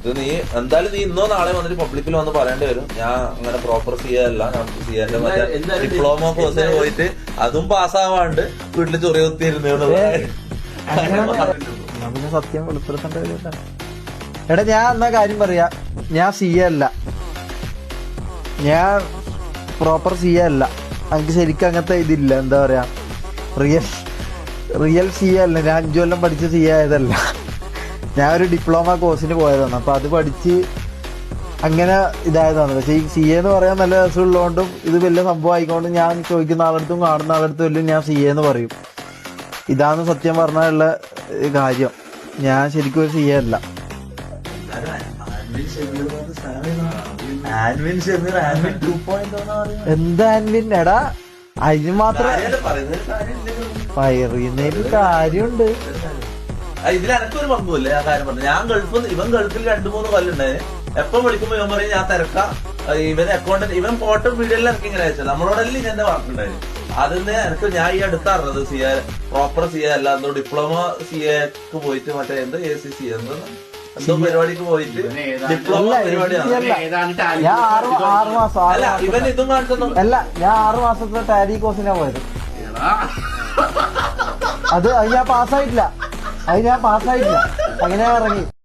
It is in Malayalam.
ഇത് നീ എന്തായാലും നീ ഇന്നോ നാളെ വന്നിട്ട് പബ്ലിക്കിൽ വന്ന് പറയേണ്ടി വരും. ഞാൻ അങ്ങനെ പ്രോപ്പർ ചെയ്യാല്ല, ഞാൻ ചെയ്യാന്റെ മറ്റേ ഡിപ്ലോമ കോഴ്സിന് പോയിട്ട് അതും പാസ്സാവാണ്ട് വീട്ടില് ചൊറിയ കുത്തിയിരുന്നു. സത്യം വെളിപ്പെടുത്തേണ്ട കാര്യമില്ല. എടാ ഞാൻ എന്നാ കാര്യം പറയാ, ഞാൻ CA അല്ല, ഞാൻ പ്രോപ്പർ CA അല്ല. എനിക്ക് ശരിക്കും അങ്ങനത്തെ ഇതില്ല, എന്താ പറയാ, റിയൽ CA അല്ല. ഞാൻ 5 കൊല്ലം പഠിച്ച് CA ആയതല്ല. ഞാൻ ഒരു ഡിപ്ലോമ കോഴ്സിന് പോയതാണ്. അപ്പൊ അത് പഠിച്ച് അങ്ങനെ ഇതായതാണ്. പക്ഷെ ഈ CA എന്ന് പറയാൻ നല്ല രസമുള്ളതുകൊണ്ടും ഇത് വലിയ സംഭവം ആയിക്കൊണ്ടും ഞാൻ ചോദിക്കുന്ന ആളടുത്തും കാണുന്ന ആളടുത്തും എല്ലാം ഞാൻ CA എന്ന് പറയും. ഇതാണ് സത്യം പറഞ്ഞാലുള്ള കാര്യം. ഞാൻ ശരിക്കും ഒരു CA അല്ല. എന്താ ആൻവിൻ? എടാ അതിന് മാത്രം പറയുന്നതിൽ കാര്യമുണ്ട്. ഇതിലെനക്കൊരു പങ്കുമില്ല. ഞാൻ കാര്യം പറഞ്ഞു, ഞാൻ ഇവൻ ഗൾഫിൽ 2-3 കൊല്ലം ഉണ്ടായിരുന്നു. എപ്പം വിളിക്കുമ്പോ ഇവൻ പറയും ഞാൻ തിരക്കാം, ഇവൻ അക്കൗണ്ടന്റ്, ഇവൻ ഫോട്ടോ വീഡിയോയിൽ എനിക്ക് ഇങ്ങനെ അയച്ചത്. നമ്മളോടല്ലേ ഇതിന്റെ വർക്കുണ്ടായിരുന്നു. അതിന് എനിക്ക് ഞാൻ ഈ അടുത്തറിഞ്ഞത് CA പ്രോപ്പർ CA അല്ല, എന്തോ ഡിപ്ലോമ CAക്ക് പോയിട്ട് മറ്റേ എന്തോ ACC എന്തോ പരിപാടിക്ക് പോയിട്ട് ഡിപ്ലോമ പരിപാടിയാണ്. ഞാൻ 6 മാസം അല്ല ഇവൻ ഇതും കാണിച്ചു അല്ല, ഞാൻ 6 മാസത്തെ ടാലി കോഴ്സിനാ പോയത്. അത് ഞാൻ പാസ്സായിട്ടില്ല, അങ്ങനെ ഇറങ്ങി.